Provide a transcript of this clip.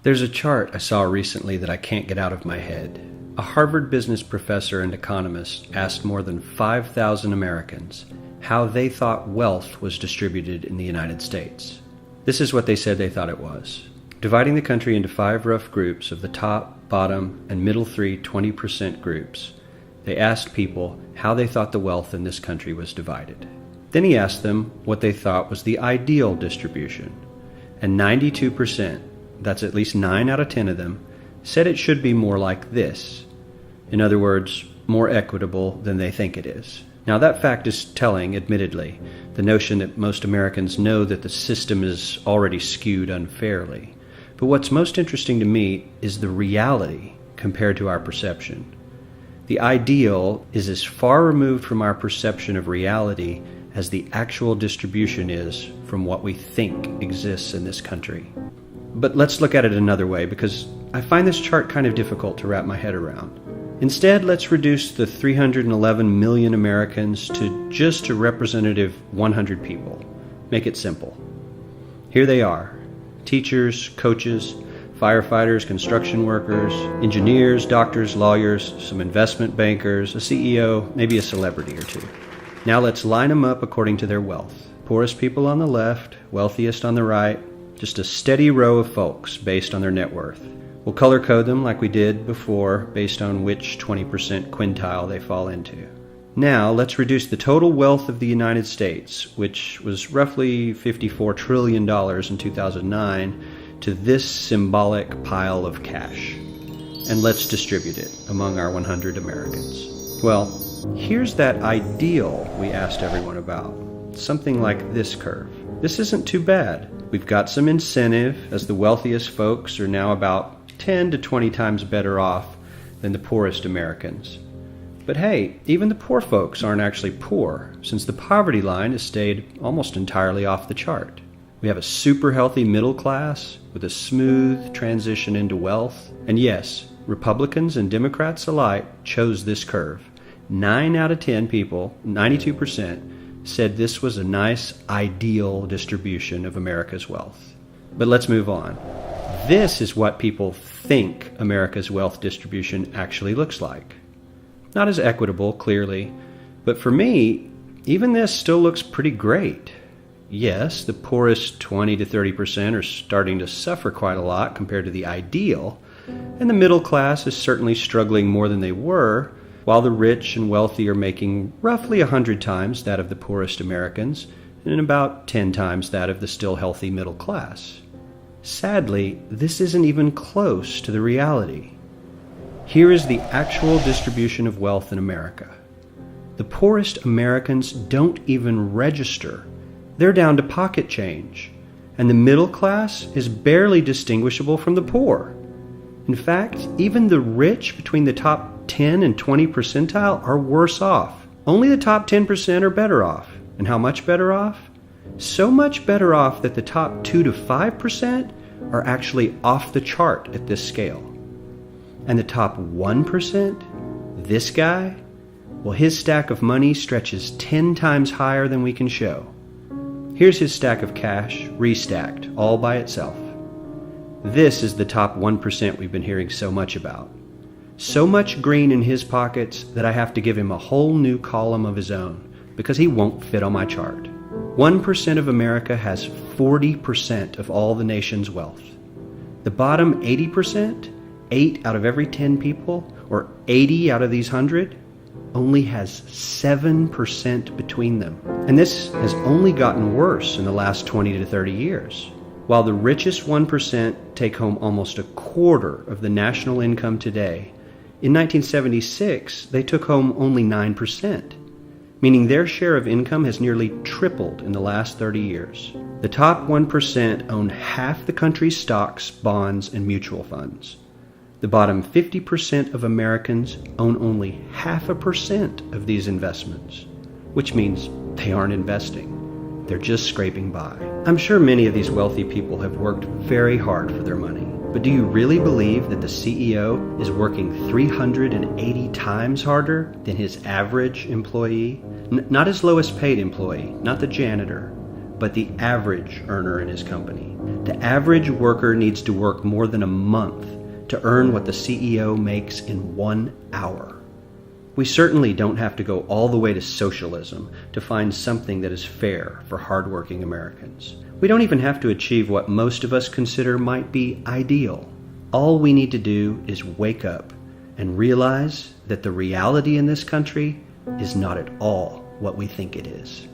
There's a chart I saw recently that I can't get out of my head. A Harvard business professor and economist asked more than 5,000 Americans how they thought wealth was distributed in the United States. This is what they said they thought it was. Dividing the country into 5 rough groups of the top, bottom, and middle 3 20% groups, they asked people how they thought the wealth in this country was divided. Then he asked them what they thought was the ideal distribution. And 92%, that's at least 9 out of 10 of them, said it should be more like this. In other words, more equitable than they think it is. Now that fact is telling, admittedly, the notion that most Americans know that the system is already skewed unfairly. But what's most interesting to me is the reality compared to our perception. The ideal is as far removed from our perception of reality as the actual distribution is from what we think exists in this country. But let's look at it another way, because I find this chart kind of difficult to wrap my head around. Instead, let's reduce the 311 million Americans to just a representative 100 people. Make it simple. Here they are: teachers, coaches, firefighters, construction workers, engineers, doctors, lawyers, some investment bankers, a CEO, maybe a celebrity or two. Now let's line them up according to their wealth. Poorest people on the left, wealthiest on the right, just a steady row of folks based on their net worth. We'll color code them like we did before based on which 20% quintile they fall into. Now let's reduce the total wealth of the United States, which was roughly $54 trillion in 2009, to this symbolic pile of cash. And let's distribute it among our 100 Americans. Well, here's that ideal we asked everyone about. Something like this curve. This isn't too bad. We've got some incentive, as the wealthiest folks are now about 10 to 20 times better off than the poorest Americans. But hey, even the poor folks aren't actually poor, since the poverty line has stayed almost entirely off the chart. We have a super healthy middle class with a smooth transition into wealth. And yes, Republicans and Democrats alike chose this curve. 9 out of 10 people, 92%, said this was a nice, ideal distribution of America's wealth. But let's move on. This is what people think America's wealth distribution actually looks like. Not as equitable, clearly, but for me, even this still looks pretty great. Yes, the poorest 20 to 30% are starting to suffer quite a lot compared to the ideal, and the middle class is certainly struggling more than they were, while the rich and wealthy are making roughly 100 times that of the poorest Americans and about 10 times that of the still healthy middle class. Sadly, this isn't even close to the reality. Here is the actual distribution of wealth in America. The poorest Americans don't even register. They're down to pocket change, and the middle class is barely distinguishable from the poor. In fact, even the rich between the top 10 and 20 percentile are worse off. Only the top 10% are better off. And how much better off? So much better off that the top 2 to 5% are actually off the chart at this scale. And the top 1%, this guy, well, his stack of money stretches 10 times higher than we can show. Here's his stack of cash, restacked, all by itself. This is the top 1% we've been hearing so much about. So much green in his pockets that I have to give him a whole new column of his own, because he won't fit on my chart. 1% of America has 40% of all the nation's wealth. The bottom 80%, 8 out of every 10 people, or 80 out of these 100, only has 7% between them. And this has only gotten worse in the last 20 to 30 years. While the richest 1% take home almost a quarter of the national income today, in 1976, they took home only 9%, meaning their share of income has nearly tripled in the last 30 years. The top 1% own half the country's stocks, bonds, and mutual funds. The bottom 50% of Americans own only 0.5% of these investments, which means they aren't investing. They're just scraping by. I'm sure many of these wealthy people have worked very hard for their money. But do you really believe that the CEO is working 380 times harder than his average employee? Not his lowest paid employee, not the janitor, but the average earner in his company. The average worker needs to work more than a month to earn what the CEO makes in 1 hour. We certainly don't have to go all the way to socialism to find something that is fair for hardworking Americans. We don't even have to achieve what most of us consider might be ideal. All we need to do is wake up and realize that the reality in this country is not at all what we think it is.